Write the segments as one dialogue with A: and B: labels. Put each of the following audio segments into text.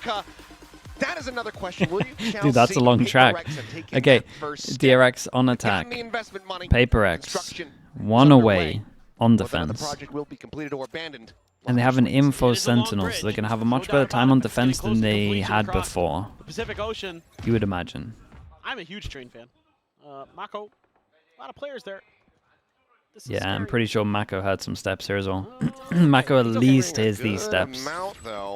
A: America. That is another question. Will you
B: Dude, that's a long track. Okay, DRX on attack. PRX 1 away on defense. And they have an info sentinel, so they're going to have a much better time on defense than they had before.
C: Pacific Ocean.
B: You would imagine.
C: I'm a huge train fan. Mako, a lot of players there.
B: Yeah, I'm pretty sure Mako had some steps here as well. Mako at least hears these steps.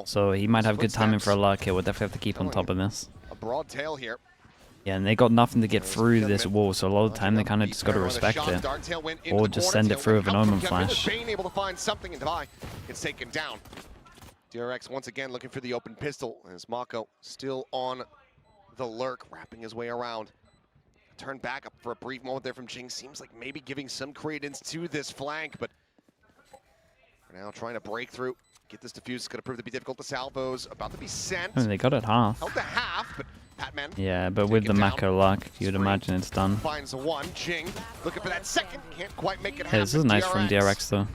B: So he might have good timing for a luck here. We'll definitely have to keep on top of this.
A: A broad tail here.
B: Yeah, and they got nothing to get through this wall, so a lot of the time they kind of just got to respect it. Or just send it through with an Omen Flash.
A: Able to find something, and Devi gets taken down. DRX once again looking for the open pistol, as Mako still on the lurk, wrapping his way around. Turn back up for a brief moment there from Jing. Seems like maybe giving some credence to this flank, but for now trying to break through. Get this defuse. It's going to prove to be difficult. The salvos about to be sent.
B: I mean, they got it half.
A: Held to half, but Patman.
B: Yeah, but with the Mako luck, you'd imagine it's done.
A: Finds one. Jing looking for that second. Can't quite make it happen.
B: Hey, this is nice from DRX though.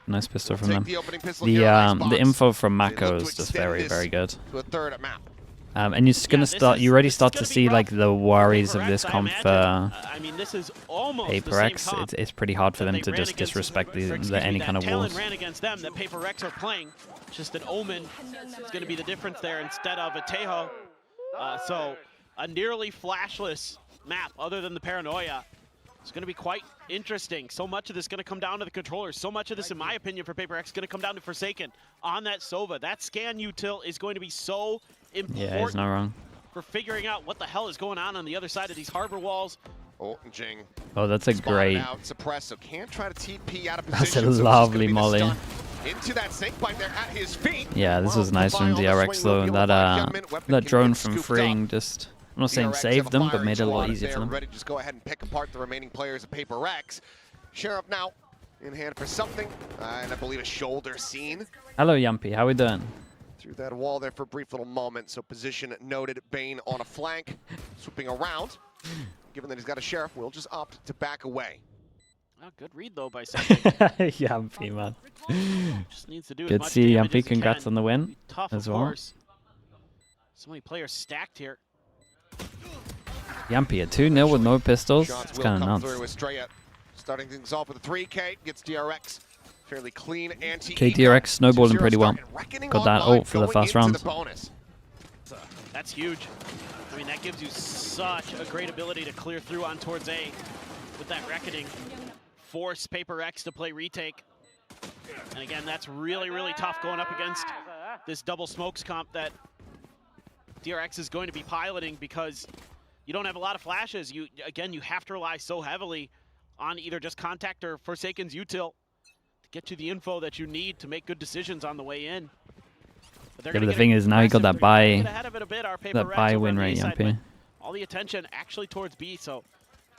B: Nice pistol from them. The info from Mako is just very, very good.
A: To a third at map.
B: And you're gonna start. You already start to see like the worries of this comp for PRX. It's pretty hard for them to just disrespect any kind of walls.
C: Ran against them that PRX are playing. Just an Omen is going to be the difference there instead of a Tejo. So a nearly flashless map, other than the Paranoia. It's going to be quite interesting. So much of this is going to come down to the controllers. So much of this, in my opinion, for PRX is going to come down to Forsaken on that Sova. That scan util is going to be so important.
B: Yeah, he's not wrong.
C: For figuring out what the hell is going on the other side of these harbor walls.
A: Oh, Jing.
B: Oh, that's a great.
A: Out, suppressed, so can't try to TP out of
B: that's
A: position,
B: a lovely molly.
A: Into that snake bite there at his feet.
B: Yeah, this was nice from DRX though. That drone from freeing just. I'm not saying saved them, but made it a lot easier for them.
A: Ready to just go ahead and pick apart the remaining players of PRX. Sheriff now in hand for something, and I believe a shoulder scene.
B: Hello, Yumpy. How we doing?
A: Through that wall there for a brief little moment. So position noted. Bane on a flank, swooping around. Given that he's got a Sheriff, we'll just opt to back away.
C: Oh, good read though by something.
B: Yumpy, man.
C: Just needs to do
B: good to see you, Yumpy. Congrats on the win as well.
C: So many players stacked here.
B: Yumpy at 2-0 with no pistols. It's kind of nuts.
A: Starting things off with a 3K gets DRX fairly clean anti.
B: DRX snowballing pretty well. Got that ult for the first round.
C: That's huge. I mean, that gives you such a great ability to clear through on towards A with that Reckoning. Force PRX to play retake. And again, that's really, really tough going up against this double smokes comp that DRX is going to be piloting, because you don't have a lot of flashes. You have to rely so heavily on either just Contact or Forsaken's util to get you the info that you need to make good decisions on the way in.
B: Yeah, but the thing is, now you got that buy win rate, Yumpy.
C: All the attention actually towards B, so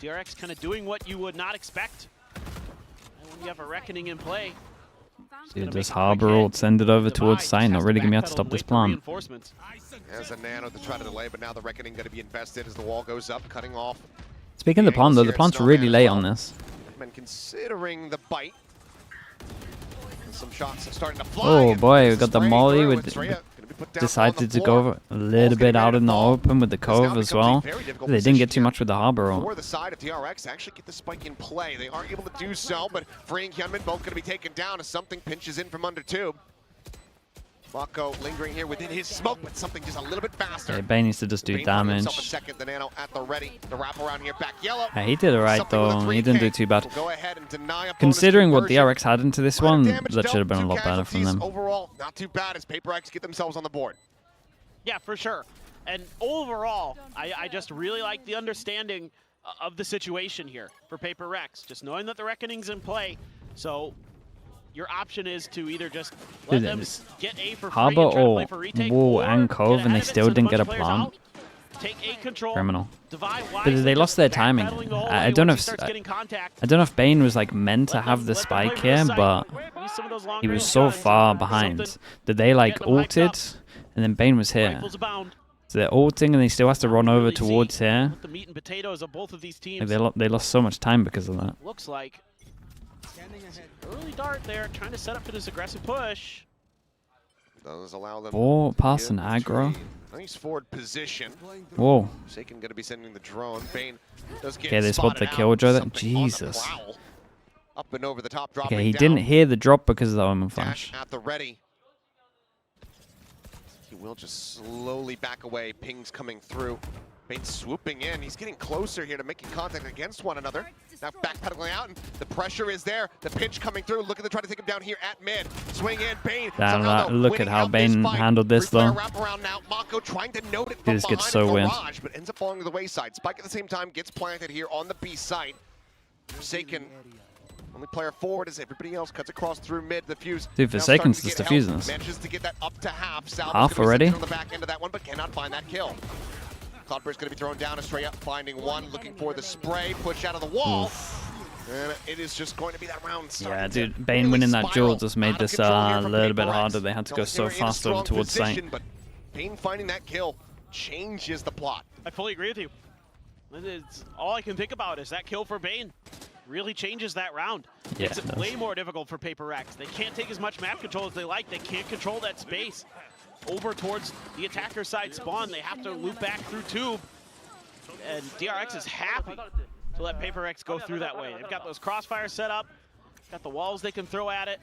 C: DRX kind of doing what you would not expect. And when you have a Reckoning in play,
B: dude, this harbor ult, send it over towards site. Not really gonna be able to stop this plant.
A: As a nano to try to delay, but now the Reckoning going to be invested as the wall goes up, cutting off.
B: Speaking of the plant, though, the plant's really late on this.
A: Considering the bite, and some shots are starting to fly.
B: Oh boy, we got the molly with. Decided to go a little bit out in the open with the cove as well. They didn't get too much with the harbor ult.
A: For the side of DRX actually get the spike in play. They aren't able to do so, but Free and Hyunmin both going to be taken down as something pinches in from under tube. Mako lingering here within his smoke, but something just a little bit faster.
B: Yeah, Bane needs to just do damage.
A: Second, the nano at the ready. The wrap around here, back yellow.
B: Yeah, he did it right though. He didn't do too bad. Considering what DRX had into this one, that should have been a lot better from them.
A: Overall, not too bad as PRX get themselves on the board.
C: Yeah, for sure. And overall, I just really like the understanding of the situation here for PRX. Just knowing that the Reckoning's in play. So your option is to either just let them get A for free and try to play for retake,
B: wall and cove, and they still didn't get a plant.
C: Take A control.
B: Criminal. But they lost their timing. I don't know if Bane was like meant to have the spike here, but he was so far behind that they like ulted, and then Bane was here. So they're ulting, and they still has to run over towards here.
C: The meat and potatoes of both of these teams.
B: They lost so much time because of that.
C: Looks like early dart there, trying to set up for this aggressive push.
A: Does allow them
B: Or pass an
A: to
B: aggro.
A: retreat. Nice forward position.
B: Whoa.
A: Forsaken going to be sending the drone. Bane does get
B: Okay, they spot the
A: spotted
B: killjoy.
A: out. Something on the
B: Jesus.
A: prowl. Up and over the top, dropping
B: Okay, he
A: down.
B: didn't hear the drop because of the Omen
A: Dash
B: Flash.
A: at the ready. He will just slowly back away. Pings coming through. Bane swooping in. He's getting closer here to making contact against one another. Now backpedaling out, and the pressure is there. The pinch coming through. Looking to try to take him down here at mid. Swing in. Bane.
B: Look at how Bane handled this, though.
A: Wraparound now. Mako trying to note it from
B: This gets
A: behind
B: so
A: a
B: weird.
A: garage, but ends up falling to the wayside. Spike at the same time gets planted here on the B site. Forsaken. Only player forward as everybody else cuts across through mid. The fuse.
B: Dude, Forsaken's just defusing this.
A: Manages to get that up to half. Salva's
B: Half
A: gonna be
B: already?
A: sitting on the back end of that one, but cannot find that kill. Cloudburst going to be thrown down. Estrella finding one, looking for the spray, push out of the wall. And it is just going to be that round.
B: Yeah, dude, Bane winning that duel just made this a little bit harder. They had to go so fast over towards site.
A: But Bane finding that kill changes the plot.
C: I fully agree with you. It's, all I can think about is that kill for Bane. Really changes that round.
B: Yeah,
C: It's way more difficult for PRX. They can't take as much map control as they like. They can't control that space. Over towards the attacker side spawn, they have to loop back through tube. And DRX is happy to let PRX go through that way. They've got those crossfires set up, got the walls they can throw at it.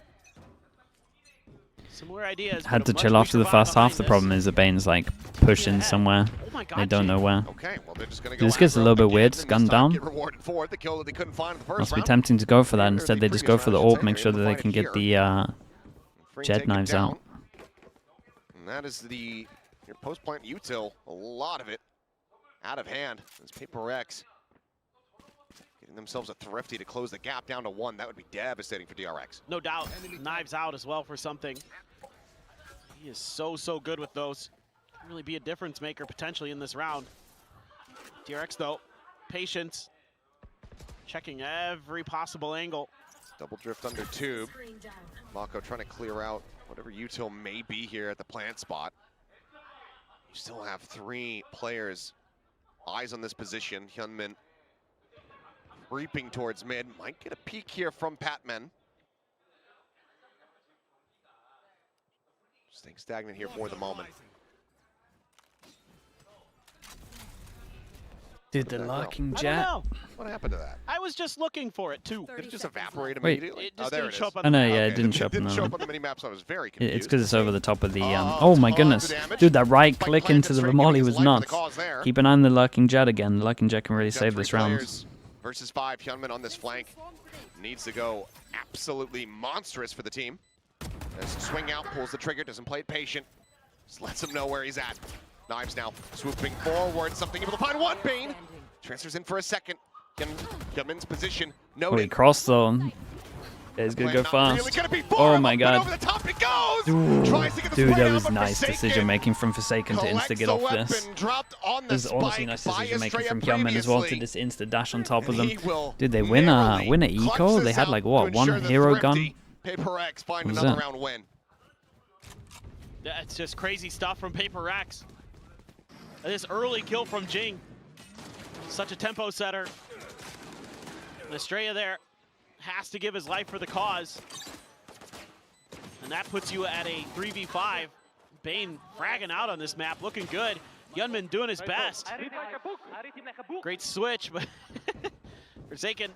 C: Similar ideas.
B: Had to chill after the first half. The problem is that Bane's like pushing somewhere.
C: Oh my God,
B: They don't know where.
A: Okay, well, they're just going to go
B: This gets a little bit weird. Gun down.
A: Get rewarded for it. The kill that they couldn't find in the first
B: Must be
A: round.
B: tempting to go for that.
A: Or
B: Instead,
A: the
B: they just
A: previous
B: go for the
A: round, I should
B: orb,
A: say.
B: make sure
A: They're
B: that
A: able
B: they
A: to
B: can
A: find it
B: get
A: here.
B: the
A: Free
B: Jet
A: taken
B: knives
A: down.
B: out.
A: And that is your post-plant util. A lot of it out of hand. As PRX getting themselves a thrifty to close the gap down to 1. That would be devastating for DRX.
C: No doubt. Knives out as well for something. He is so good with those. Can really be a difference maker potentially in this round. DRX though, patience. Checking every possible angle.
A: Double drift under tube. Mako trying to clear out whatever util may be here at the plant spot. You still have 3 players. Eyes on this position. Hyunmin creeping towards mid. Might get a peek here from Patman. Staying stagnant here for the moment.
B: Dude, the lurking
C: I don't
B: jet.
C: know.
A: What happened to that?
C: I was just looking for it too.
A: Did it just evaporate
B: Wait.
A: immediately?
C: It just
A: there
C: didn't
A: it
C: show
A: is.
C: up on
B: Oh no,
C: the
B: yeah,
C: map.
B: it didn't show up
A: It
B: on
A: didn't show up
B: the.
A: on the mini-map, so I was very confused.
B: It's because it's over the top of the.
A: Oh,
B: Oh my
A: tons of
B: goodness,
A: damage.
B: dude, that right
A: Spike
B: click
A: planted
B: into the
A: straight,
B: Ramoli
A: giving
B: was
A: his life for the
B: nuts.
A: cause there.
B: Keep an eye on the lurking jet again. The lurking jet can really
A: Got
B: save
A: 3
B: this round.
A: players versus 5. Hyunmin on this flank needs to go absolutely monstrous for the team. As swing out, pulls the trigger, doesn't play it patient. Just lets him know where he's at. Knives now swooping forward, something able to find one. Bane transfers in for a second. Hyunmin's position
B: Oh, he
A: noted.
B: crossed though. It's gonna go fast. Oh my god.
A: Over the top it goes. Tries to get the
B: Dude,
A: swing
B: that
A: out,
B: was
A: but
B: nice
A: Forsaken
B: decision making from Forsaken to
A: collects
B: insta get
A: the
B: off this.
A: weapon, dropped on the
B: This is honestly
A: spike
B: nice
A: by
B: decision making
A: Estrella
B: from Hyunmin as well to
A: previously.
B: just insta dash on top of
A: And
B: them.
A: he will
B: Dude, they win a
A: narrowly
B: eco.
A: clutch
B: They
A: this
B: had
A: out
B: like
A: to
B: what,
A: ensure
B: one
A: the
B: hero
A: thrifty
B: gun?
A: PRX find
B: What was
A: another
B: that?
A: round win.
C: That's just crazy stuff from PRX. This early kill from Jing. Such a tempo setter. Estrella there has to give his life for the cause. And that puts you at a 3v5. Bane fragging out on this map, looking good. Hyunmin doing his best. Great switch, but Forsaken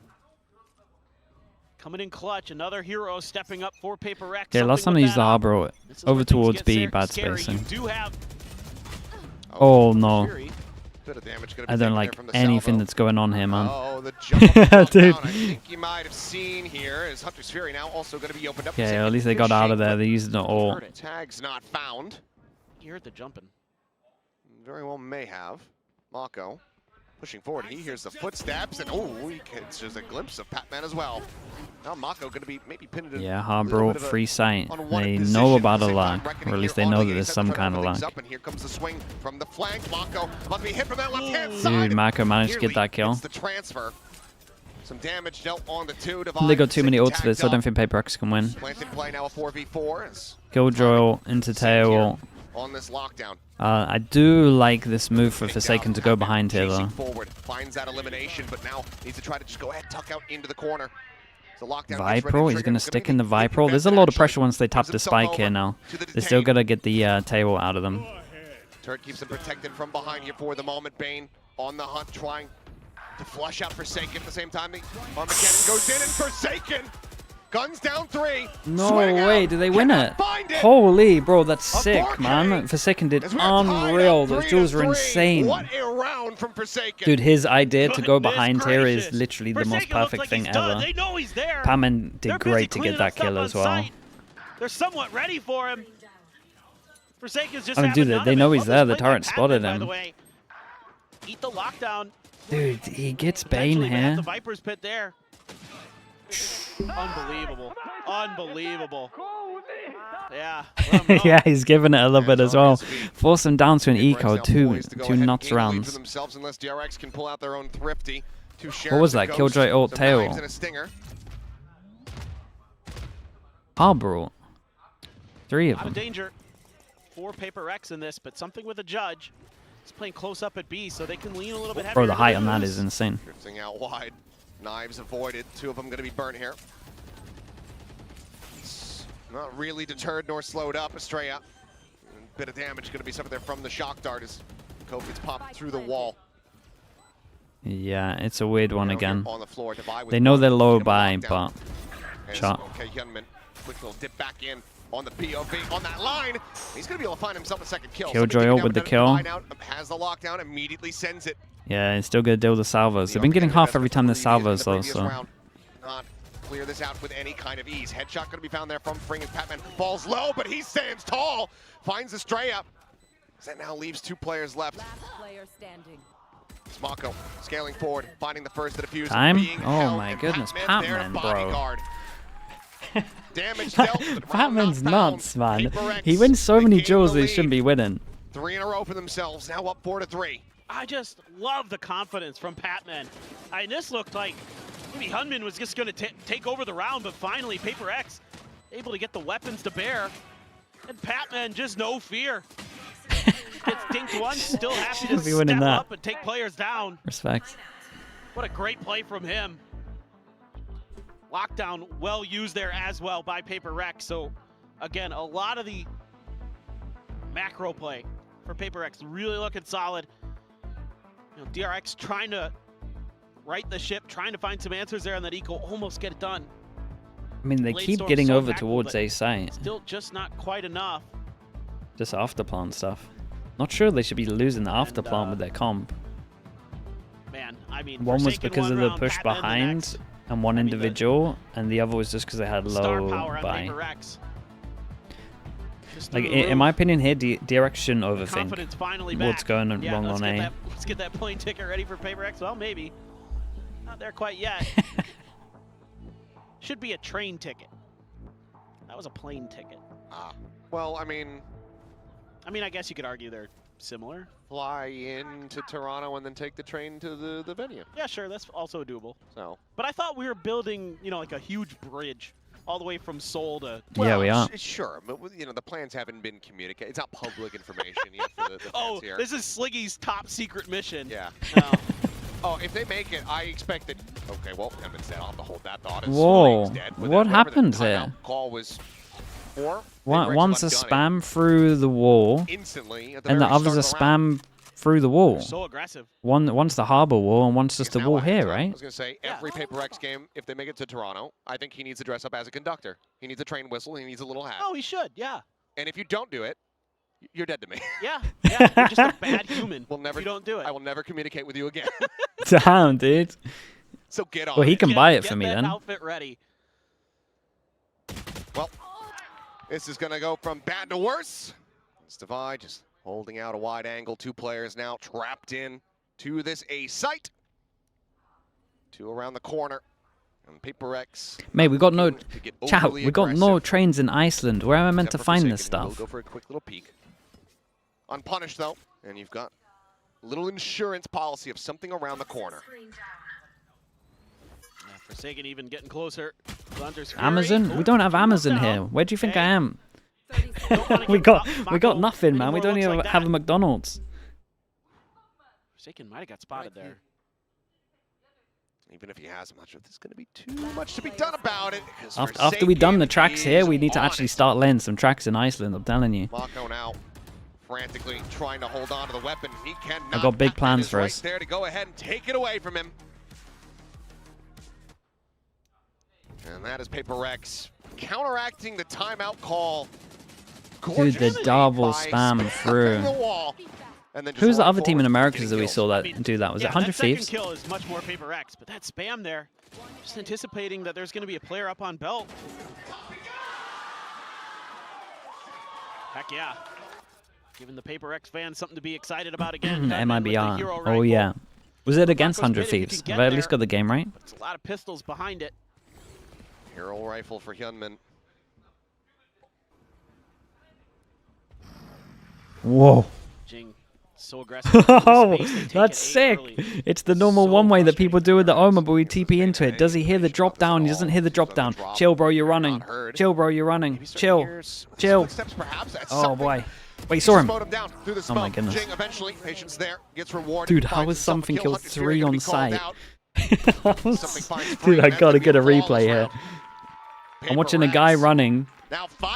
C: coming in clutch. Another hero stepping up for PRX.
B: Yeah, last time I used the harbor
C: This is
B: over
C: where things
B: towards
C: get
B: B, bad
C: scary.
B: spacing.
C: You do have
B: Oh no.
A: Fury. Bit of damage gonna be
B: I
A: taken
B: don't
A: there
B: like
A: from the
B: anything
A: salvo.
B: that's going on here, man.
A: Oh, the jump up and drop
B: Dude.
A: down, I think you might have seen here is Hunter's Fury now also going to be opened up.
B: Okay, at least they got out of there. They used it all.
C: heard it.
A: Tags not found.
C: You heard the jumping.
A: Very well may have. Mako pushing forward. He hears the footsteps, and oh, he gets just a glimpse of Patman as well. Now Mako going to be maybe pinned in
B: Yeah,
A: a
B: harbor
A: little bit of a
B: free sight.
A: unwanted
B: They
A: position.
B: know about
A: At
B: a
A: the same time,
B: lag,
A: reckoning
B: or at least
A: here
B: they
A: on
B: know
A: the
B: that
A: A,
B: there's
A: set to
B: some
A: try to
B: kind of
A: open things
B: lag.
A: up, and here comes the swing from the flank. Mako about to be hit from that left-hand side.
B: Dude, Mako managed to get that kill.
A: It's the transfer. Some damage dealt on the 2
B: They got too many
A: Forsaken
B: ults for this, so I
A: tagged
B: don't think PRX can win.
A: up. Planted play now a 4v4 as
B: Killjoy into tail.
A: on this lockdown.
B: I do like this move for Forsaken to go behind here,
A: Chasing
B: though.
A: forward, finds that elimination, but now needs to try to just go ahead, tuck out into the corner.
B: Vipro, he's going to stick in the Vipro. There's a lot of pressure once they tap the spike here now. They still got to get the tail out of them.
A: Turret keeps them protected from behind here for the moment. Bane on the hunt, trying to flush out Forsaken at the same time. The Armageddon goes in, and Forsaken guns down 3.
B: No way, did they win it? Holy, bro, that's sick, man. Forsaken did unreal. Those duels were insane.
A: What a round from Forsaken.
B: Dude, his idea to go behind here is literally the most perfect thing ever. Patman did great to get that kill as well.
C: They're somewhat ready for him. Forsaken's just
B: dude, they know he's there. The turret spotted him.
C: Eat the lockdown.
B: Dude, he gets Bane here.
C: The Viper's pit there. Unbelievable. Unbelievable. Yeah.
B: Yeah, he's giving it a little bit as well. Force him down to an eco, two nuts rounds.
A: Unless DRX can pull out their own thrifty.
B: What was that? Killjoy ult tail. Harbor. 3 of them.
C: Out of danger for PRX in this, but something with a judge. He's playing close up at B, so they can lean a little bit heavier.
B: Bro, the height on that is insane.
A: Drifting out wide. Knives avoided. 2 of them going to be burnt here. It's not really deterred nor slowed up. Estrella. A bit of damage going to be suffered there from the shock dart as Kofi's popped through the wall.
B: Yeah, it's a weird one again.
A: On the floor.
B: They know they're low by, but shot.
A: Okay, Hyunmin, quick little dip back in on the POV on that line. He's going to be able to find himself a second kill.
B: Killjoy ult with the kill.
A: Has the lockdown, immediately sends it.
B: Yeah, he's still going to deal with the salvos. They've been getting half every time the salvos though, so.
A: Not clear this out with any kind of ease. Headshot going to be found there from Fring and Patman. Falls low, but he stands tall. Finds the stray up. That now leaves 2 players left. Mako scaling forward, finding the first to defuse.
B: Time? Oh my goodness, Patman, bro.
A: Damage dealt,
B: Patman's nuts, man. He wins so many duels that he shouldn't be winning.
A: 3 in a row for themselves, now up 4-3.
C: I just love the confidence from Patman. This looked like maybe Hyunmin was just going to take over the round, but finally PRX able to get the weapons to bear. And Patman just no fear. Gets dinked once, still happy to step up and take players down.
B: Respect.
C: What a great play from him. Lockdown well used there as well by PRX. So again, a lot of the macro play for PRX really looking solid. You know, DRX trying to right the ship, trying to find some answers there on that eco, almost get it done.
B: I mean, they keep getting over towards A site.
C: Still just not quite enough.
B: Just afterplant stuff. Not sure they should be losing the afterplant with their comp.
C: Man, I mean,
B: one was because of the push behind and one individual, and the other was just because they had low buy. Like, in my opinion here, DRX shouldn't overthink what's going wrong on A.
C: Let's get that plane ticket ready for PRX. Well, maybe. Not there quite yet. Should be a train ticket. That was a plane ticket.
A: Well, I mean,
C: I guess you could argue they're similar.
A: Fly into Toronto and then take the train to the venue.
C: Yeah, sure, that's also doable.
A: So,
C: but I thought we were building, you know, like a huge bridge all the way from Seoul to.
B: Well, yeah, we are.
A: Sure, but you know the plans haven't been communicated. It's not public information yet for the fans here.
C: This is Sliggy's top secret mission.
A: Yeah.
C: No.
A: Oh, if they make it, I expect that. Okay, well, Emmett's dead. I'll have to hold that thought.
B: Whoa!
A: Dead,
B: what happened here?
A: Call was.
B: One's a spam through the wall,
A: instantly,
B: and the other's a spam through the wall.
C: So aggressive.
B: One's the harbor wall, and one's just the wall here, right?
A: I was gonna say every PRX game, if they make it to Toronto, I think he needs to dress up as a conductor. He needs a train whistle. He needs a little hat.
C: Oh, he should. Yeah.
A: And if you don't do it, you're dead to me.
C: Yeah. Yeah. You're just a bad human.
A: We'll never.
C: You don't do it.
A: I will never communicate with you again.
B: Damn, dude.
A: So get on.
B: Well, he can buy it for me
C: then.
B: then.
C: Outfit ready.
A: Well. This is going to go from bad to worse. It's Divide just holding out a wide angle. 2 players now trapped in to this A site. 2 around the corner. And PRX.
B: Mate, we got no chat. We got no trains in Iceland. Where am I meant to find this stuff?
A: We'll go for a quick little peek. Unpunished though, and you've got a little insurance policy of something around the corner.
C: Forsaken even getting closer.
B: Amazon? We don't have Amazon here. Where do you think I am? we got nothing, man. We don't even have a McDonald's.
C: Forsaken might have got spotted there.
A: Even if he has, I'm not sure if there's going to be too much to be done about it.
B: After we've done the tracks here, we need to actually start laying some tracks in Iceland, I'm telling you.
A: Mako now frantically trying to hold on to the weapon. He cannot.
B: I've got big plans for us.
A: There to go ahead and take it away from him. And that is PRX counteracting the timeout call.
B: Dude, the double spam through. Who's the other team in Americas that we saw that do that? Was it 100 Thieves?
C: That second kill is much more PRX, but that spam there, just anticipating that there's going to be a player up on belt. Heck yeah. Giving the PRX fans something to be excited about again.
B: MIBR. Oh yeah. Was it against 100 Thieves? Have I at least got the game right?
C: It's a lot of pistols behind it.
A: Hero rifle for Hyunmin.
B: Whoa.
C: Jing, so aggressive.
B: Oh, that's sick. It's the normal one-way that people do with the Oma, but we TP into it. Does he hear the drop down? He doesn't hear the drop down. Chill, bro, you're running. Chill, bro, you're running. Chill. Chill. Oh, boy. Wait, he saw him. Oh, my goodness. Dude, how was something killed 3 on site? Dude, I gotta get a replay here. I'm watching a guy running,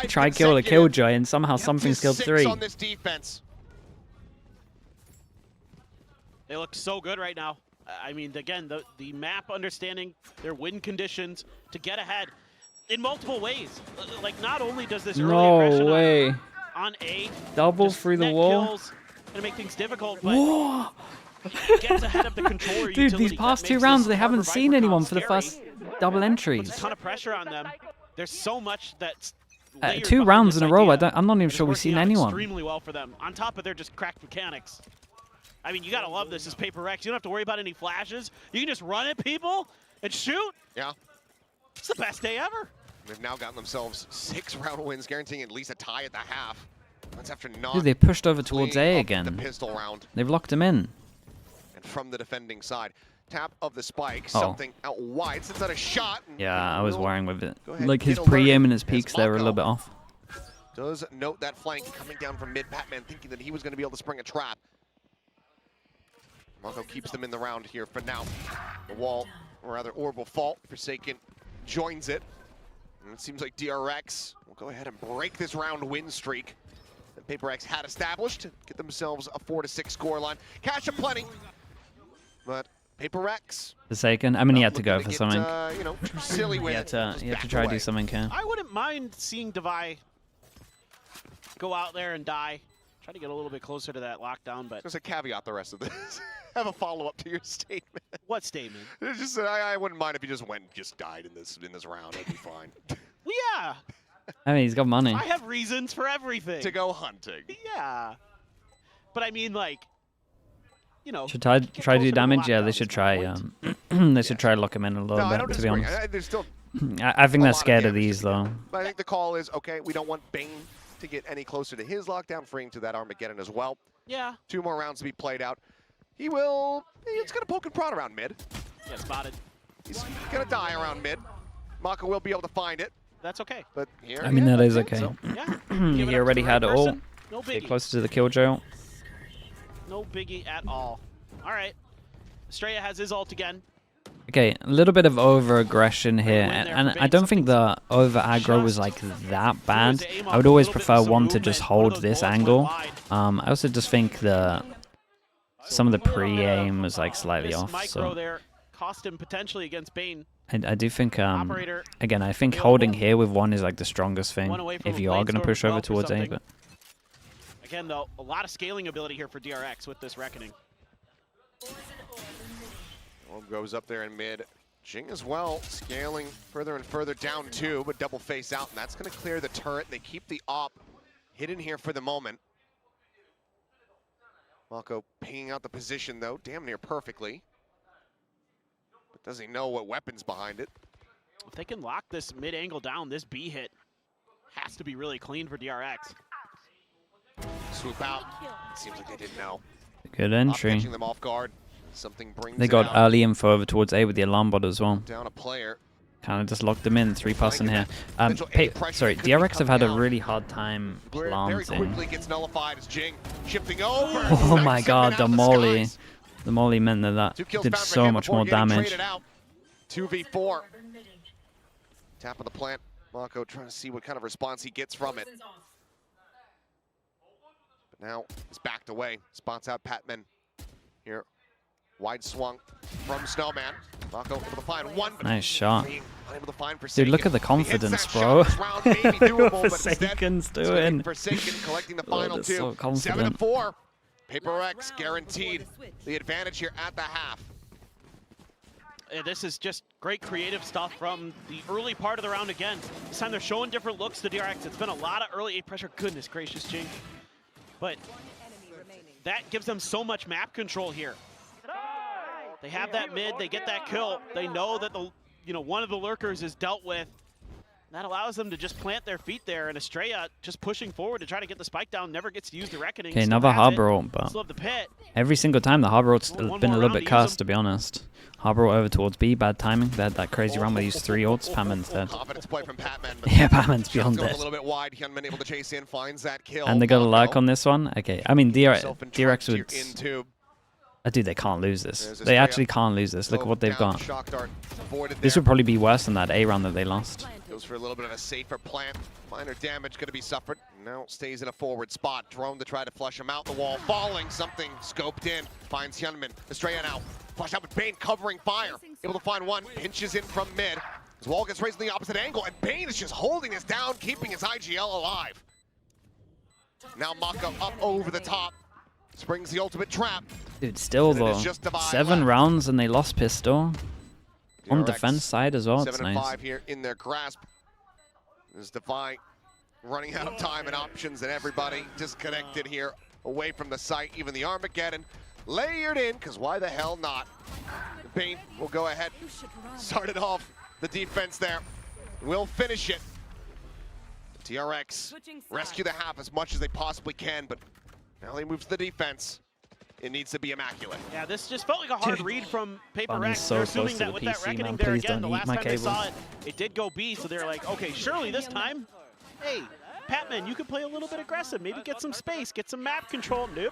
B: try kill a killjoy, and somehow something's killed 3.
C: They look so good right now. I mean, again, the map understanding their win conditions to get ahead in multiple ways. Like, not only does this early aggression on A
B: double through the wall,
C: gonna make things difficult, but gets ahead of the controller.
B: Dude, these past 2 rounds, they haven't seen anyone for the first double entries.
C: Puts a ton of pressure on them. There's so much that's
B: 2 rounds in a row. I'm not even sure we've seen anyone.
C: Extremely well for them. On top of their just cracked mechanics. I mean, you gotta love this as PRX. You don't have to worry about any flashes. You can just run at people and shoot.
A: Yeah.
C: It's the best day ever.
A: They've now gotten themselves 6 round wins, guaranteeing at least a tie at the half. That's after not.
B: Dude, they pushed over towards A again.
A: The pistol round.
B: They've locked him in.
A: And from the defending side, tap of the spike, something out wide, sends out a shot.
B: Yeah, I was worrying with it. Like his pre-aim and his peaks, they were a little bit off.
A: Does note that flank coming down from mid. Batman thinking that he was going to be able to spring a trap. Mako keeps them in the round here for now. The wall, or rather orb will fall. Forsaken joins it. And it seems like DRX will go ahead and break this round win streak that PRX had established. Get themselves a 4-6 scoreline. Cash aplenty. But PRX.
B: Forsaken. I mean, he had to go for something.
A: You know, silly with
B: he had to try to do something here.
C: I wouldn't mind seeing Devi go out there and die. Try to get a little bit closer to that lockdown, but
A: there's a caveat the rest of this. Have a follow-up to your statement.
C: What statement?
A: It's just I wouldn't mind if you just went and just died in this round. It'd be fine.
C: Well, yeah.
B: I mean, he's got money.
C: I have reasons for everything.
A: To go hunting.
C: Yeah. But I mean, like, you know.
B: Should try to do damage? Yeah, they should try. They should try to lock him in a little bit, to be honest.
A: There's still
B: I think they're scared of these, though.
A: But I think the call is, okay, we don't want Bane to get any closer to his lockdown, freeing to that Armageddon as well.
C: Yeah.
A: 2 more rounds to be played out. He's gonna poke and prod around mid.
C: Yeah, spotted.
A: He's gonna die around mid. Mako will be able to find it.
C: That's okay.
A: But here
B: I mean, that is okay.
C: So, yeah.
B: He already had it all.
C: No biggie.
B: Get closer to the killjoy.
C: No biggie at all. All right. Estrella has his ult again.
B: Okay, a little bit of over-aggression here, and I don't think the over-aggro was like that bad. I would always prefer one to just hold this angle. I also just think some of the pre-aim was like slightly off. So
C: cost him potentially against Bane.
B: I do think, again, I think holding here with one is like the strongest thing if you are going to push over towards A. But
C: again, though, a lot of scaling ability here for DRX with this Reckoning.
A: Orb goes up there in mid. Jing as well, scaling further and further down too, but double face out, and that's going to clear the turret. They keep the op hidden here for the moment. Mako pinging out the position though, damn near perfectly. But does he know what weapon's behind it?
C: If they can lock this mid angle down, this B hit has to be really clean for DRX.
A: Swoop out. It seems like they didn't know.
B: Good entry.
A: Catching them off guard. Something brings
B: they got early info over towards A with the alarm bot as well.
A: Down a player.
B: Kind of just locked them in, 3+ in here. Sorry, DRX have had a really hard time planting.
A: Very quickly gets nullified as Jing shifting over.
B: Oh my god, the molly. The molly meant that did so much more damage.
A: 2v4. Tap on the plant. Mako trying to see what kind of response he gets from it. But now he's backed away. Spots out Patman here. Wide swung from Snowman. Mako able to find one.
B: Nice shot.
A: Unable to find Forsaken.
B: Dude, look at the confidence, bro. Forsaken's doing.
A: Forsaken collecting the final two.
B: So confident.
A: 7-4. PRX guaranteed the advantage here at the half.
C: This is just great creative stuff from the early part of the round again. This time they're showing different looks to DRX. It's been a lot of early A pressure. Goodness gracious, Jing. But that gives them so much map control here. They have that mid, they get that kill. They know that one of the lurkers is dealt with. That allows them to just plant their feet there, and Estrella just pushing forward to try to get the spike down, never gets to use the reckoning.
B: Okay, another harbor ult, but
C: the pit.
B: Every single time the harbor ult's been a little bit cursed, to be honest. Harbor ult over towards B, bad timing. They had that crazy run where they used 3 ults. Patman's dead.
A: Confidence play from Patman,
B: yeah, Patman's beyond
A: it. A
B: it.
A: little bit wide. Hyunmin able to chase in, finds that kill.
B: And they got a lurk on this one. Okay, I mean DRX would. Dude, they can't lose this. They actually can't lose this. Look at what they've got. This would probably be worse than that A round that they lost.
A: Goes for a little bit of a safer plant. Minor damage going to be suffered. Now stays in a forward spot. Drone to try to flush him out the wall. Falling, something scoped in. Finds Hyunmin. Estrella now. Flush out with Bane covering fire. Able to find one. Pinches in from mid. His wall gets raised in the opposite angle. And Bane is just holding this down, keeping his IGL alive. Now Mako up over the top. Springs the ultimate trap.
B: Dude, still though, 7 rounds and they lost pistol. On the defense side as well, it's nice.
A: 7-5 here in their grasp. There's Defy running out of time and options, and everybody disconnected here away from the site. Even the Armageddon layered in, because why the hell not? Bane will go ahead, started off the defense there. Will finish it. DRX rescue the half as much as they possibly can, but now they move to the defense. It needs to be immaculate.
C: Yeah, this just felt like a hard read from PRX.
B: So
C: they're assuming that
B: the
C: with
B: PC,
C: that reckoning
B: man.
C: there
B: Please
C: again, the
B: don't eat
C: last
B: my
C: time they saw
B: cables.
C: it did go B, so they're like, okay, surely this time, hey, Patman, you could play a little bit aggressive, maybe get some space, get some map control. Nope,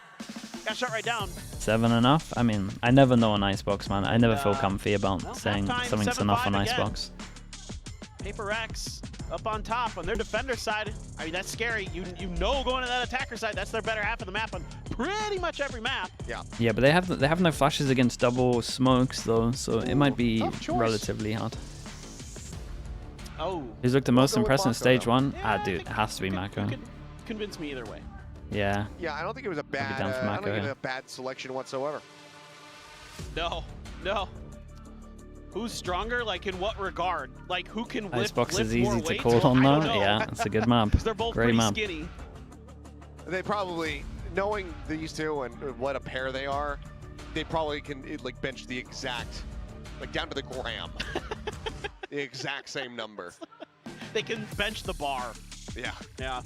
C: got shot right down.
B: 7 enough? I mean, I never know on Icebox, man. I never feel comfy about saying something's enough on Icebox.
C: PRX up on top on their defender side. I mean, that's scary. You know, going to that attacker side, that's their better half of the map on pretty much every map.
A: Yeah.
B: Yeah, but they have no flashes against double smokes though, so it might be relatively hard.
C: Oh.
B: Who's looked the most impressive in stage 1? Yeah, dude, it has to be Mako.
C: Could convince me either way.
B: Yeah.
A: Yeah, I don't think it was a bad.
B: Down for Mako,
A: I don't think it was a bad selection whatsoever.
C: No, no. Who's stronger? Like in what regard? Like who can lift
B: Icebox
C: lift
B: is easy
C: more
B: to
C: weight?
B: call on though. Yeah, it's a good map.
C: They're both
B: Great
C: pretty
B: map.
C: skinny.
A: They probably, knowing these two and what a pair they are, they probably can like bench the exact, like down to the gram, the exact same number.
C: They can bench the bar.
A: Yeah.
C: Yeah.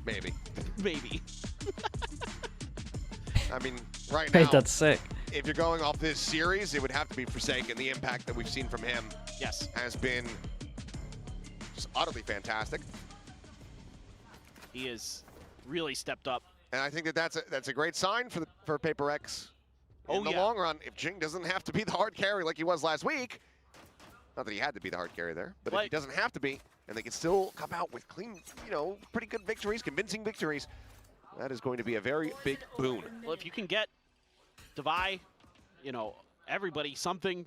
A: Maybe.
C: Maybe.
A: I mean, right now.
B: Hey, that's sick.
A: If you're going off this series, it would have to be Forsaken. The impact that we've seen from him has been just utterly fantastic.
C: He has really stepped up.
A: And I think that that's a great sign for PRX in the long run. If Jing doesn't have to be the hard carry like he was last week, not that he had to be the hard carry there, but if he doesn't have to be, and they can still come out with clean, pretty good victories, convincing victories, that is going to be a very big boon.
C: Well, if you can get Devi, everybody, something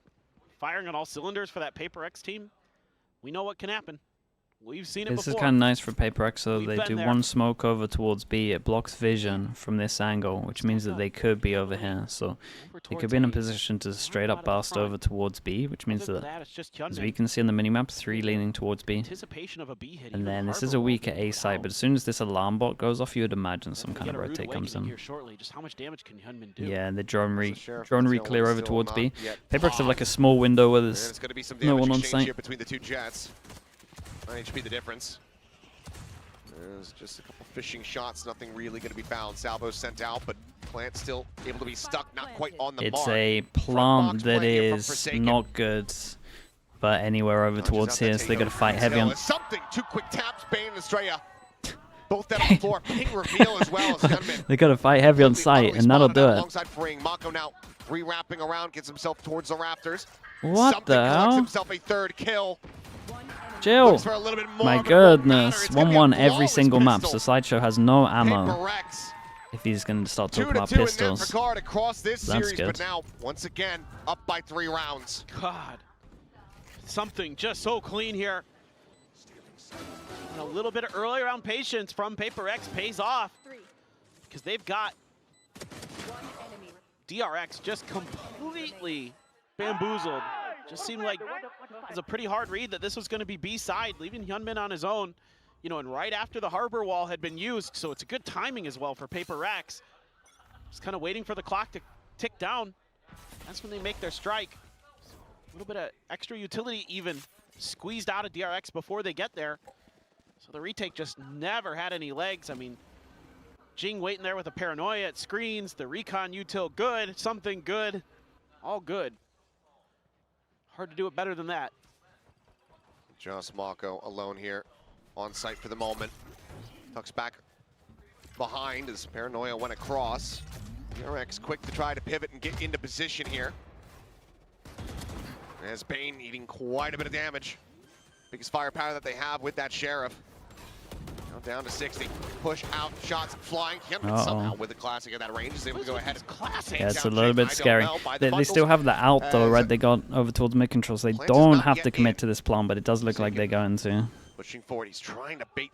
C: firing on all cylinders for that PRX team, we know what can happen. We've seen it before.
B: This is kind of nice for PRX, so they do one smoke over towards B. It blocks vision from this angle, which means that they could be over here. So they could be in a position to straight up burst over towards B, which means that, as we can see on the minimap, 3 leaning towards B. And then this is a weaker A site, but as soon as this alarm bot goes off, you would imagine some kind of rotate comes in. Yeah, and the drone re-clear over towards B. PRX have like a small window where there's no one on site.
A: Between the two jets. 9 HP the difference. There's just a couple fishing shots, nothing really going to be found. Salvo sent out, but Plant still able to be stuck, not quite on the mark.
B: It's a plant that is not good, but anywhere over towards here, so they got to fight heavy on.
A: Something, 2 quick taps, Bane and Estrella. Both down on the floor, ping reveal as well as Gunman.
B: They got to fight heavy on site, and that'll do it.
A: Alongside freeing Mako now Re-wrapping around, gets himself towards the rafters.
B: What
A: Something
B: the
A: collects
B: hell?
A: himself a third kill.
B: Jill.
A: Looks for a little bit more,
B: My
A: but it won't
B: goodness.
A: matter. It's gonna be a
B: 1-1 every
A: flawless
B: single map, so
A: pistol.
B: Sideshow has no ammo
A: PRX.
B: if he's going to start talking
A: 2-2
B: about
A: in that
B: pistols.
A: regard across this
B: That's
A: series,
B: good.
A: but now, once again, up by 3 rounds.
C: God. Something just so clean here. And a little bit of early round patience from PRX pays off. Because they've got DRX just completely bamboozled. Just seemed like it was a pretty hard read that this was going to be B-side, leaving Hyunmin on his own. You know, and right after the harbor wall had been used, so it's a good timing as well for PRX. Just kind of waiting for the clock to tick down. That's when they make their strike. A little bit of extra utility even squeezed out of DRX before they get there. So the retake just never had any legs. I mean, Jing waiting there with a paranoia at screens, the recon util good, something good, all good. Hard to do it better than that.
A: Just Mako alone here, on site for the moment. Tucks back behind as paranoia went across. DRX quick to try to pivot and get into position here. As Bane eating quite a bit of damage. Biggest firepower that they have with that Sheriff. Now down to 60. Push out, shots flying. Hyunmin somehow with the classic at that range is able to go ahead and classic.
B: Yeah, it's a little bit scary. They still have the out though, right? They got over towards mid control, so they don't have to commit to this plan, but it does look like they're going to.
A: Pushing forward, he's trying to bait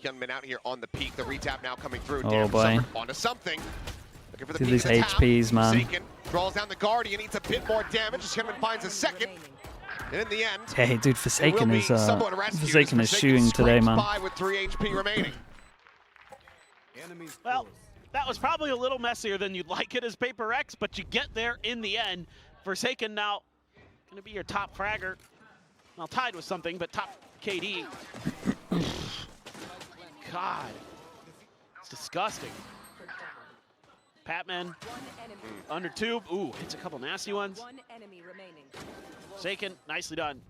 A: Hyunmin out here on the peak. The retap now coming through.
B: Oh boy.
A: Onto something. Looking for the
B: See
A: peak
B: these
A: of the tap.
B: HPs, man.
A: Forsaken draws down the Guardian, needs a bit more damage as Hyunmin finds a second. And in the end,
B: hey, dude, Forsaken is shooting today, man.
A: With 3 HP remaining.
C: Well, that was probably a little messier than you'd like it as PRX, but you get there in the end. Forsaken now going to be your top fragger. Well, tied with something, but top KD. God, it's disgusting. Patman under tube. Ooh, hits a couple nasty ones. Forsaken, nicely done.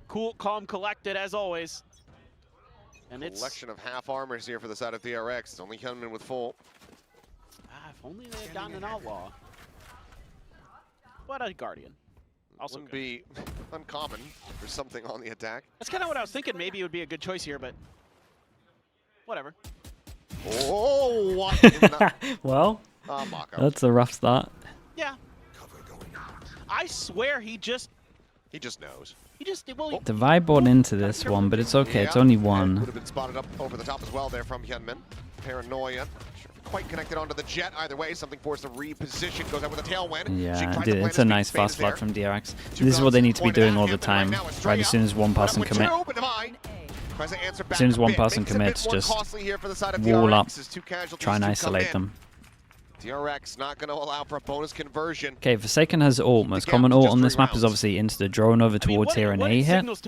C: Cool, calm, collected as always. And it's
A: Collection of half armors here for the side of DRX. It's only Hyunmin with full.
C: If only they had gotten an outlaw. What a Guardian. Also
A: Wouldn't
C: good.
A: be uncommon for something on the attack.
C: That's kind of what I was thinking. Maybe it would be a good choice here, but whatever.
A: Oh, what in the...
B: Well,
A: Mako.
B: that's a rough start.
C: Yeah. I swear he just
A: knows.
C: well,
B: Divide bought into this one, but it's okay. It's only
A: Would
B: one.
A: have been spotted up over the top as well there from Hyunmin. Paranoia. Not sure if quite connected onto the jet. Either way, something forced to reposition. Goes out with a tailwind.
B: Yeah, dude, it's a nice fast flag from DRX. This is what they need to be doing all the time. Right, as soon as one person commits.
A: As
B: soon as one person commits, just wall up, try and isolate them.
A: DRX not going to allow for a bonus conversion.
B: Okay, Forsaken has ult. Most common ult on this map is obviously into the drone over towards here and A hit. Let's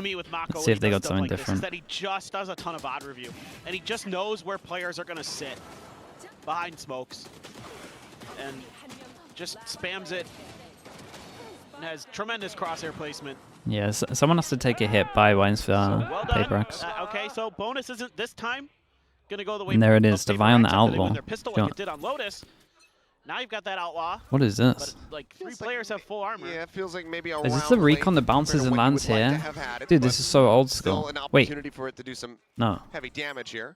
B: see if they got something different.
C: That he just does a ton of odd review, and he just knows where players are going to sit behind smokes, and just spams it. And has tremendous crosshair placement.
B: Yeah, someone has to take a hit by Wines for
C: Well done.
B: PRX.
C: Okay, so bonus isn't this time going to go the way.
B: And there it
C: of
B: is, Divide on the
C: PRX after they win
B: outlaw.
C: their pistol like it did on Lotus. Now you've got that outlaw.
B: What is
C: But
B: this?
C: like 3 players have full armor.
A: Yeah, it feels like maybe a
B: Is this
A: round
B: the recon
A: late
B: that bounces
A: compared to
B: and
A: what you
B: lands
A: would like to
B: here?
A: have had it,
B: Dude,
A: but
B: this is so old
A: still
B: school.
A: an
B: Wait,
A: opportunity for it to do some
B: no.
A: heavy damage here.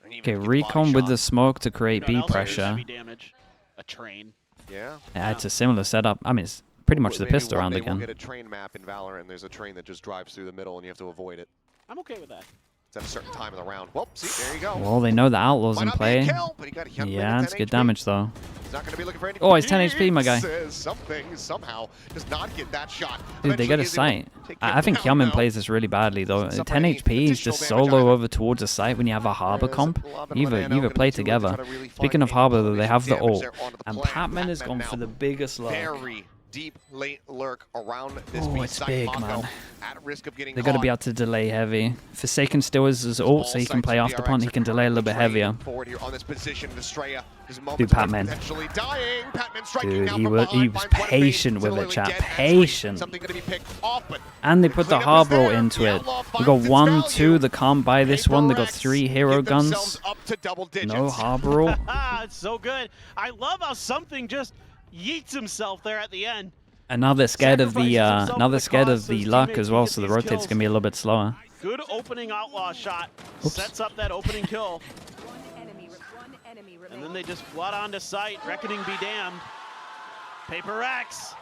A: And even
B: Okay,
A: keep a body
B: recon with
A: shot.
B: the smoke to create
C: You know
B: B
C: what else is
B: pressure.
C: heavy damage? A train.
A: Yeah.
B: Yeah, it's a similar setup. I mean, it's pretty much the
A: Maybe
B: pistol
A: one
B: round
A: day we'll
B: again.
A: get a train map in Valorant, and there's a train that just drives through the middle, and you have to avoid it.
C: I'm okay with that.
A: It's at a certain time of the round. Well, see, there you go.
B: Well, they know the outlaw's
A: Might
B: in
A: not be
B: play.
A: a kill, but he got Hyunmin
B: Yeah,
A: at
B: it's
A: 10
B: good
A: HP.
B: damage though.
A: He's not going to be looking for any.
B: Oh, he's 10 HP, my guy.
A: Says something somehow does not get that shot.
B: Dude, they got a
A: Eventually is able
B: sight.
A: to take
B: I
A: him
B: think
A: down
B: Hyunmin
A: now.
B: plays this really badly though.
A: Doesn't
B: 10
A: suffer any
B: HP is just
A: additional damage
B: solo
A: either.
B: over towards a site when you have a harbor
A: Whereas
B: comp.
A: Love and
B: Either
A: Leno gonna
B: play
A: be two of them
B: together.
A: trying to really
B: Speaking
A: find
B: of harbor
A: a
B: though, they have the
A: damage
B: ult.
A: there onto the
B: And
A: play.
B: Patman is going
A: now
B: for the biggest lurk.
A: very deep late lurk around this
B: Oh,
A: B
B: it's
A: site.
B: big,
A: Mako
B: man.
A: at risk of getting
B: They got to
A: caught.
B: be able to delay heavy. Forsaken still is his ult, so he can play after punt. He can delay a little bit heavier.
A: Forward here on this position, Estrella is
B: Dude, Patman.
A: potentially dying. Patman striking
B: Dude,
A: now
B: he
A: from
B: was
A: behind, finds one
B: patient
A: base,
B: with it,
A: literally
B: chat.
A: dead at
B: Patient.
A: Something gonna be picked off, but
B: And they put the
A: cleanup is
B: harbor
A: there.
B: into
A: The
B: it.
A: Outlaw
B: We got
A: finds its
B: 1,
A: value.
B: 2. They can't buy this one. They got
A: PRX
B: 3 hero
A: get themselves
B: guns.
A: up to double digits.
B: No harbor ult.
C: Ah, it's so good. I love how something just yeets himself there at the end.
B: And now they're scared of the luck as well, so the rotate's gonna be a little bit slower.
C: Good opening outlaw shot.
B: Oops.
C: Sets up that opening kill. And then they just flood onto sight. Reckoning be damned. PRX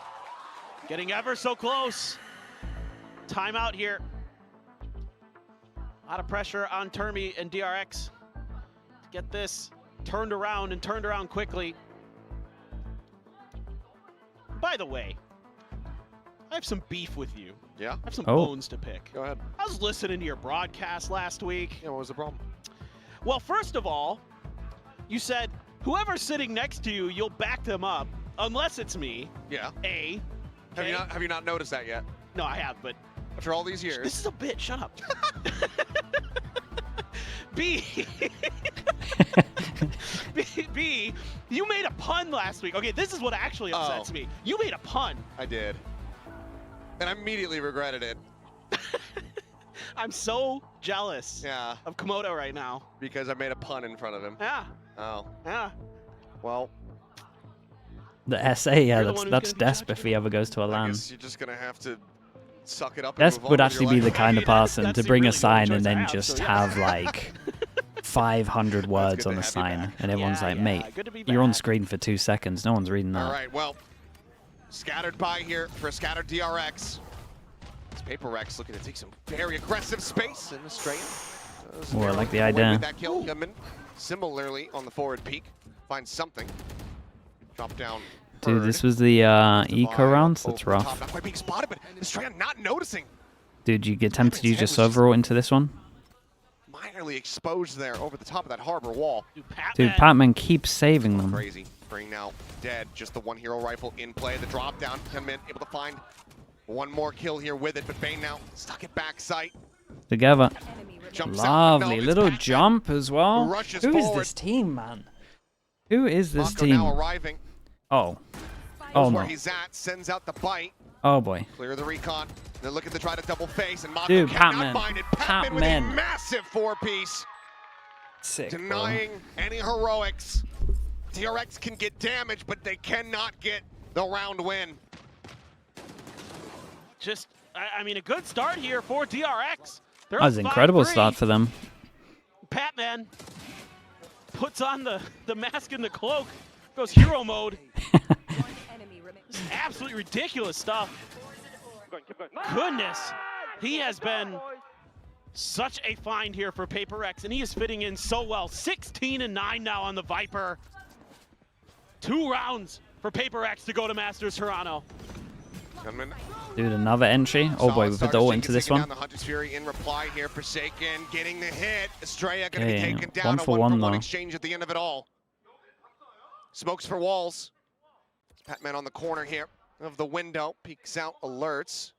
C: getting ever so close. Timeout here. A lot of pressure on Termi and DRX to get this turned around and turned around quickly. By the way, I have some beef with you.
A: Yeah?
C: I have some bones to pick.
A: Go ahead.
C: I was listening to your broadcast last week.
A: Yeah, what was the problem?
C: Well, first of all, you said, whoever's sitting next to you, you'll back them up, unless it's me.
A: Yeah.
C: A.
A: Have you not noticed that yet?
C: No, I have, but
A: After all these years.
C: this is a bit. Shut up. B. B. You made a pun last week. Okay, this is what actually upsets me. You made a pun.
A: I did. And I immediately regretted it.
C: I'm so jealous
A: Yeah.
C: of Komodo right now.
A: Because I made a pun in front of him.
C: Yeah.
A: Oh.
C: Yeah.
A: Well,
B: The SA, yeah,
C: You're the one who's
B: that's
C: gonna be
B: Desp
C: judging
B: if he ever goes to a
A: I
B: LAN.
A: guess you're just going to have to suck it up and
B: Desp
A: move
B: would
A: on with
B: actually
A: your
B: be the
A: life.
B: kind of person
C: that's
B: to
C: the
B: bring
C: really
B: a sign
C: only
B: and
C: choice I
B: then
C: have,
B: just
C: so yeah.
B: have like 500 words
A: good
B: on
A: to
B: the
A: have you
B: sign,
A: back.
B: and everyone's
C: Yeah,
B: like,
C: yeah,
B: mate,
C: good to be
B: you're on
C: back.
B: screen for 2 seconds. No one's reading that.
A: All right, well, scattered by here for scattered DRX. It's PRX looking to take some very aggressive space in the straight.
B: Oh, I like the idea.
A: That kill coming. Similarly on the forward peak, find something. Drop down.
B: Dude,
A: Bird.
B: this was the eco rounds. That's
A: Over the top,
B: rough.
A: Not quite being spotted, but Estrella not noticing.
B: Dude, you get tempted to use your server ult into this one?
A: Minorly exposed there over the top of that harbor wall.
B: Dude, Patman keeps saving them.
A: Crazy. Bring now dead. Just the one hero rifle in play. The drop down. 10 men able to find one more kill here with it, but Bane now stuck at back sight.
B: Together.
A: Jumps out, but
B: Lovely.
A: no, it's
B: Little
A: Batman
B: jump as well.
A: who rushes
B: Who is
A: forward.
B: this team, man? Who is this
A: Mako
B: team?
A: now arriving.
B: Oh. Oh,
A: Knows where
B: no.
A: he's at. Sends out the bite.
B: Oh, boy.
A: Clear the recon. They're looking to try to double face, and Mako
B: Dude,
A: cannot
B: Patman.
A: find it. Patman with a
B: Patman.
A: massive 4-piece.
B: Sick, bro.
A: Denying any heroics. DRX can get damage, but they cannot get the round win.
C: Just, I mean, a good start here for DRX.
B: That was an incredible start for them.
C: Patman puts on the mask and the cloak, goes hero mode. This is absolutely ridiculous stuff. Goodness, he has been such a find here for PRX, and he is fitting in so well. 16-9 now on the Viper. 2 rounds for PRX to go to Masters Toronto.
A: Gunman.
B: Dude, another entry. Oh boy, we put the ult into this one.
A: Down the Hunter's Fury in reply here. Forsaken getting the hit. Estrella going to
B: Okay,
A: be taken down.
B: 1
A: A
B: for 1
A: 1-for-1
B: though.
A: exchange at the end of it all. Smokes for walls. Patman on the corner here of the window. Peeks out, alerts.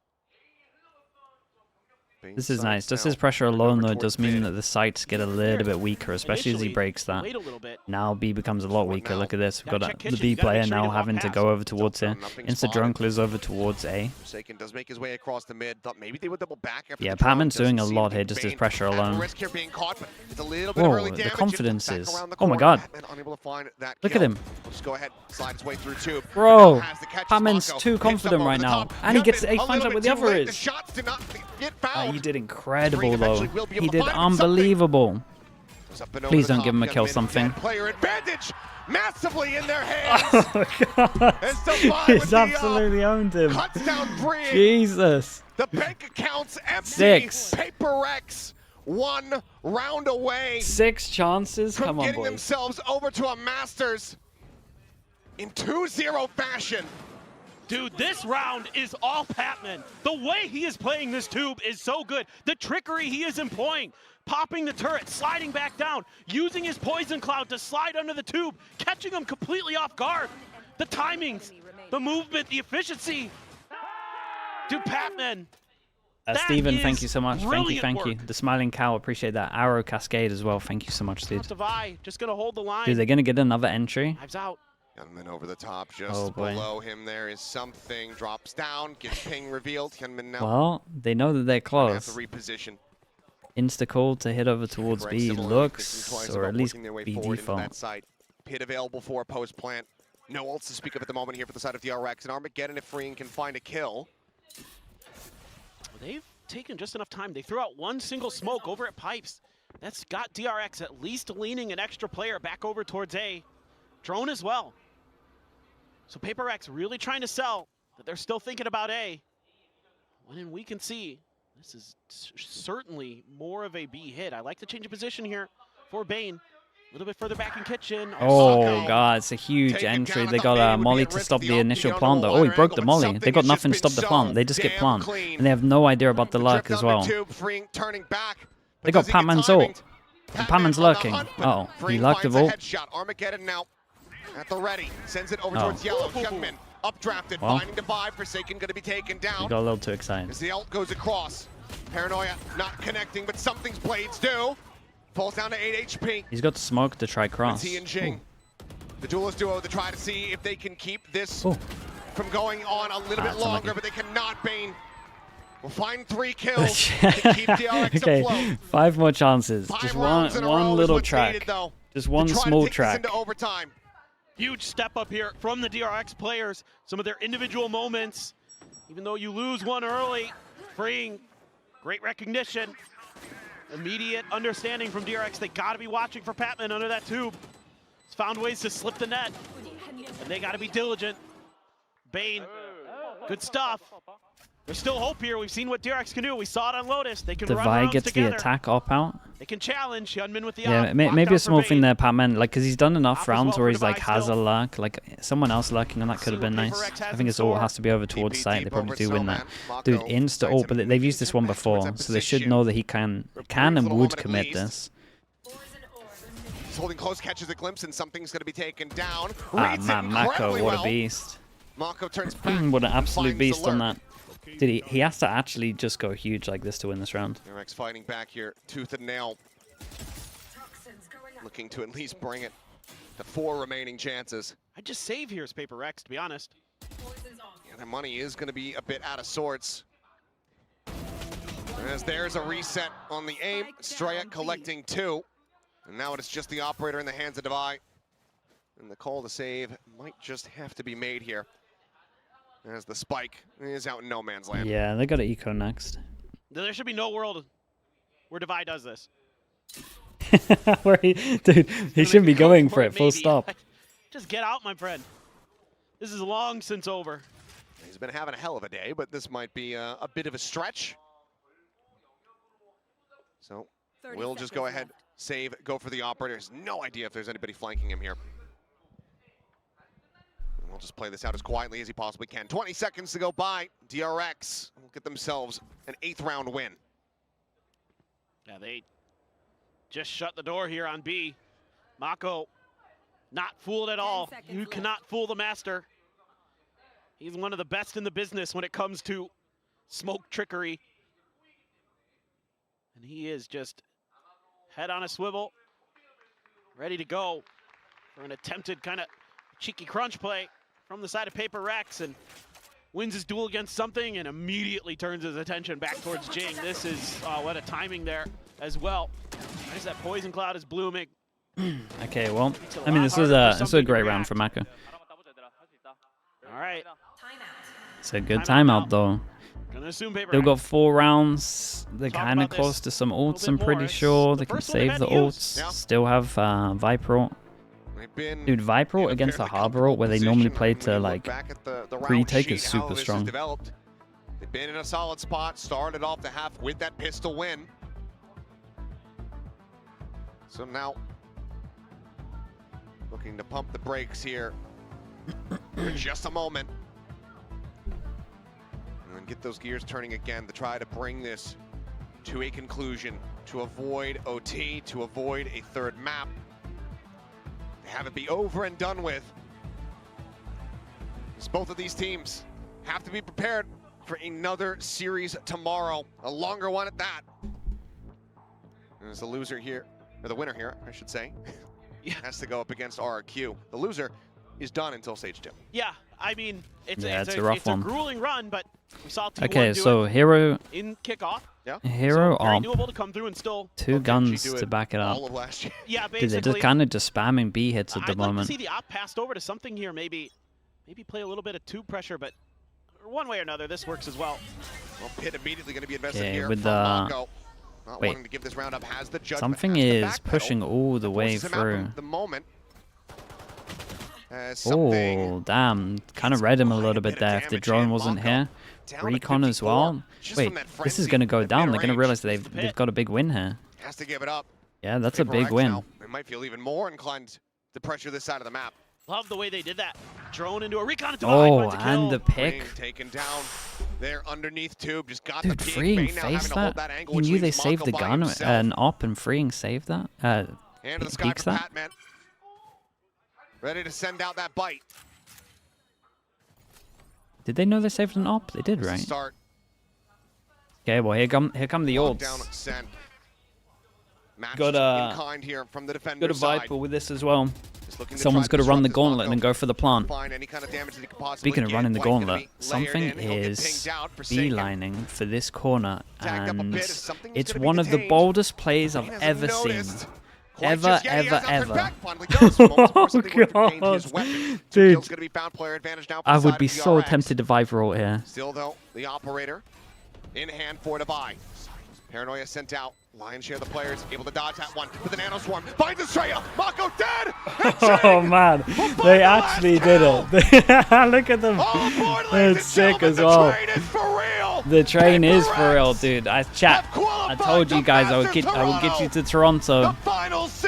B: This is nice. Just his pressure alone, though, it does mean that the sights get a little bit weaker, especially as he breaks that.
C: Wait a little bit.
B: Now B becomes a lot weaker. Look at this. We've got
C: Gotta check
B: the
C: kitchen.
B: B
C: You gotta
B: player
C: make sure you
B: now
C: get the
B: having
C: hot
B: to
C: pass.
B: go over towards
A: Jumps
B: here.
A: down, nothing
B: Insta
A: spotted.
B: Drunkler's over towards A.
A: Forsaken does make his way across the mid. Thought maybe they would double back after
B: Yeah,
A: the drone.
B: Patman's doing a
A: Doesn't
B: lot
A: seem
B: here,
A: to
B: just
A: be
B: his pressure
A: at
B: alone.
A: risk here being caught, but it's a little bit of
B: Whoa,
A: early
B: the
A: damage.
B: confidence
A: Back
B: is-
A: around the
B: oh my
A: corner.
B: god.
A: Patman unable to find that
B: Look at
A: kill.
B: him.
A: Just go ahead, slide his way through tube.
B: Bro,
A: Now has the catch.
B: Patman's
A: Mako
B: too
A: hits up
B: confident
A: over
B: right
A: the
B: now.
A: top.
B: And he gets
A: Gunman
B: A
A: a
B: finds
A: little
B: out where
A: bit
B: the
A: too
B: other
A: late. The
B: is.
A: shots did not get found.
B: He did incredible,
A: Green
B: though.
A: eventually will be able
B: He
A: to
B: did
A: find something.
B: unbelievable.
A: Goes up and over
B: Please
A: the
B: don't
A: top.
B: give him a
A: Got
B: kill
A: mid
B: something.
A: dead player advantage massively in their hands.
B: Oh, God.
A: It's Defy with
B: He's
A: the,
B: absolutely owned him.
A: cuts down three.
B: Jesus.
A: The bank account's empty.
B: 6.
A: PRX 1 round away
B: 6 chances?
A: from
B: Come on,
A: getting
B: boys.
A: themselves over to a Masters in 2-0 fashion.
C: Dude, this round is all Patman. The way he is playing this tube is so good. The trickery he is employing, popping the turret, sliding back down, using his poison cloud to slide under the tube, catching him completely off guard. The timings, the movement, the efficiency. Dude, Patman. That
B: Steven,
C: is
B: thank you so much. Thank you,
C: brilliant
B: thank you.
C: work.
B: The Smiling Cow, appreciate that. Arrow Cascade as well. Thank you so much, dude.
C: Defy, just gonna hold the line.
B: Dude, they're going to get another entry.
C: Knives out.
A: Gunman over the top, just
B: Oh, boy.
A: below him there is something. Drops down, gets ping revealed. Gunman now
B: Well, they know that they're
A: gonna have
B: close.
A: to reposition.
B: Insta call to hit over towards
A: Correct,
B: B
A: similarly, thinking
B: looks,
A: twice
B: or
A: about
B: at least
A: working their way
B: B
A: forward into
B: default.
A: that site. Pit available for a post plant. No ults to speak of at the moment here for the side of DRX, and Armageddon, if Freeing can find a kill.
C: They've taken just enough time. They threw out one single smoke over at Pipes. That's got DRX at least leaning an extra player back over towards A. Drone as well. So PRX really trying to sell that they're still thinking about A. When we can see, this is certainly more of a B hit. I like the change of position here for Bane. A little bit further back in kitchen.
B: Oh god, it's a huge entry. They got Molly to stop the initial plant though. Oh, he broke the Molly. They got nothing to stop the plant. They just get plant. And they have no idea about the lurk as well. They got Pac-Man's ult. And Pac-Man's lurking. Oh, he lurked the ult.
A: Armageddon now at the ready. Sends it over towards Yellow. Youngman updrafted, finding Divide. Forsaken going to be taken down.
B: He got a little too excited.
A: As the ult goes across. Paranoia not connecting, but something's blades do. Falls down to 8 HP.
B: He's got smoke to try cross.
A: He and Jing. The duelist duo to try to see if they can keep this from going on a little bit longer, but they cannot. Bane will find 3 kills to keep DRX afloat.
B: 5 more chances.
A: 5
B: just
A: one
B: little track.
A: Needed,
B: just one small track.
A: Into overtime.
C: Huge step up here from the DRX players. Some of their individual moments. Even though you lose one early, Freeing, great recognition. Immediate understanding from DRX. They got to be watching for Patman under that tube. He's found ways to slip the net. And they got to be diligent. Bane, good stuff. There's still hope here. We've seen what DRX can do. We saw it on Lotus. They can run rounds
B: gets
C: together.
B: the attack op out.
C: They can challenge Hyunmin with the
B: op. Maybe a small thing there, Patman, like, because he's done enough rounds where he's like has a lurk, like someone else lurking, and that could have been nice. I think his ult has to be over towards site. They probably do win that. Dude, insta ult, but they've used this one before, so they should know that he can and would commit this.
A: He's holding close, catches a glimpse, and something's going to be taken down.
B: Ah man, Mako, what a beast!
A: Mako turns back.
B: What an absolute beast on that. Dude, he has to actually just go huge like this to win this round.
A: DRX fighting back here, tooth and nail. Looking to at least bring it to 4 remaining chances.
C: I'd just save here as PRX, to be honest.
A: Yeah, their money is going to be a bit out of sorts. As there's a reset on the aim, Straya collecting 2. And now it's just the operator in the hands of Devi. And the call to save might just have to be made here. As the spike is out in no man's land.
B: Yeah, they got an eco next.
C: There should be no world where Devi does this.
B: Dude, he shouldn't be going for it, full stop.
C: Just get out, my friend. This is long since over.
A: He's been having a hell of a day, but this might be a bit of a stretch. So we'll just go ahead, save, go for the operator. There's no idea if there's anybody flanking him here. We'll just play this out as quietly as he possibly can. 20 seconds to go by. DRX will get themselves an 8th round win.
C: Yeah, they just shut the door here on B. Mako, not fooled at all. You cannot fool the master. He's one of the best in the business when it comes to smoke trickery. And he is just head on a swivel, ready to go for an attempted kind of cheeky crunch play from the side of PRX, and wins his duel against something and immediately turns his attention back towards Jing. This is what a timing there as well. As that poison cloud is blooming.
B: Okay, well, I mean, this was a great round for Mako.
C: All right.
B: It's a good timeout though.
C: Gonna assume
B: They've got 4 rounds. They're kind of close to some ults, I'm pretty sure. They can save the ults. Still have Viper ult. Dude, Viper ult against the Harbor ult, where they normally play to like pre-take, is super strong.
A: They've been in a solid spot, started off the half with that pistol win. So now, looking to pump the brakes here for just a moment. And then get those gears turning again to try to bring this to a conclusion, to avoid OT, to avoid a 3rd map. Have it be over and done with. As both of these teams have to be prepared for another series tomorrow, a longer one at that. There's the loser here, or the winner here, I should say, has to go up against RRQ. The loser is done until stage 2.
C: Yeah, I mean, it's
B: a rough one.
C: It's a grueling run, but we saw T1
B: Okay,
C: do
B: so
C: it
B: Hero,
C: in kickoff.
A: Yeah.
B: Hero
C: So very
B: op,
C: doable to come through and still.
B: 2 guns to back it up.
A: All of last year.
C: Yeah,
B: Dude,
C: basically.
B: they're just kind of just spamming B hits at the
C: I'd like
B: moment.
C: to see the op passed over to something here, maybe play a little bit of tube pressure, but one way or another, this works as well.
A: Well, Pit immediately going to be invested
B: Okay,
A: here
B: with
A: from
B: the
A: Mako. Not
B: wait.
A: wanting to give this round up, has the judgment,
B: Something
A: has the
B: is
A: backpedal.
B: pushing all the way
A: Forces him out
B: through.
A: from the moment. Something
B: Oh, damn. Kind of read him a
A: quite
B: little
A: bit
B: bit
A: of
B: there if the
A: damage
B: drone
A: in.
B: wasn't
A: Mako
B: here.
A: down to
B: Recon as
A: 54,
B: well.
A: just
B: Wait,
A: from that
B: this is
A: frenzy
B: going to go
A: at
B: down. They're going to
A: mid-range.
B: realize
C: It's the
B: they've
C: pit.
B: got a big win here.
A: Has to give it up.
B: Yeah, that's a big
A: PRX
B: win.
A: now, they might feel even more inclined to pressure this side of the map.
C: Love the way they did that. Drone into a recon into
B: Oh,
C: finds a
B: and
C: kill.
B: the pick.
A: Ring taken down there underneath tube. Just got
B: Dude,
A: the peek.
B: freeing
A: Bane now having
B: face
A: to hold
B: that?
A: that angle,
B: You
A: which
B: knew they
A: leaves
B: saved
A: Mako
B: the
A: by
B: gun,
A: himself.
B: an op and freeing saved that?
A: Hand to the sky
B: peeks
A: for
B: that?
A: Patman. Ready to send out that bite.
B: Did they know they saved an op? They did,
A: This is
B: right?
A: Start.
B: Okay, well, here come the
A: Down
B: ults.
A: send. Matched
B: Got a-
A: in kind here from the
B: Got
A: defender's
B: a
A: side.
B: Viper with this as well.
A: Just looking to
B: Someone's
A: try
B: got to run the
A: disrupt this
B: gauntlet
A: Mako.
B: and go for the plant.
A: Find any kind of damage that he could possibly
B: Speaking of
A: get.
B: running the
A: White gonna
B: gauntlet,
A: be layered
B: something
A: in. He'll get
B: is
A: pinged out, Forsaken.
B: beelining for this corner,
A: Tagged up a
B: and
A: bit, something is
B: it's
A: gonna be
B: one of the
A: detained.
B: boldest plays I've
A: He hasn't
B: ever seen.
A: noticed. Quite
B: Ever,
A: just yet. He
B: ever,
A: has not turned
B: ever.
A: back. Finally does. Moments before something would have changed his
B: God.
A: weapon.
B: Dude.
A: Kills gonna be found. Player advantage now for
B: I
A: the
B: would
A: side
B: be
A: of
B: so
A: DRX.
B: tempted to Viper ult here.
A: Still though, the operator in hand for the buy. Paranoia sent out. Lion's share of the players able to dodge that one with the nano swarm. Finds Estrella. Mako dead.
B: Oh man, they actually did it. Look at them. It's sick as well. The train is for real, dude. I told you guys I would get you to Toronto.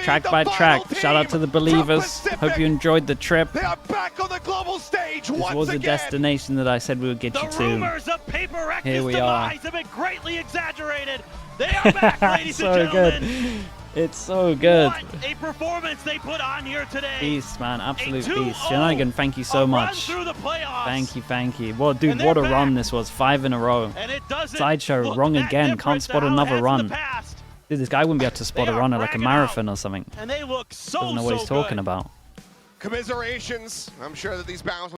B: Track by track. Shout out to the believers. Hope you enjoyed the trip.
A: They are back on the global stage
B: This was a destination that I said we would get you
C: The
B: to.
C: rumors of PRX's
B: Here we are.
C: demise have been greatly exaggerated. They are back, ladies
B: So
C: and
B: good.
C: gentlemen.
B: It's so good.
C: What a performance they put on here today.
B: Beast, man. Absolute
C: A 2-0,
B: beast. Shenanigan, thank you so
C: a run
B: much.
C: through the playoffs.
B: Thank you, thank you. Well, dude,
C: And
B: what a
C: they're
B: run
C: back.
B: this was. 5 in a row.
C: And it doesn't
B: Sideshow,
C: look
B: wrong
C: that
B: again.
C: different
B: Can't
C: to
B: spot
C: how it
B: another
C: has in
B: run.
C: the past.
B: Dude, this guy wouldn't be able to spot
C: They
B: a
C: are
B: run at like a
C: bragging out.
B: marathon or something.
C: And they look so,
B: Doesn't know what he's
C: so
B: talking
C: good.
B: about.
A: Commiserations. I'm sure that these bounds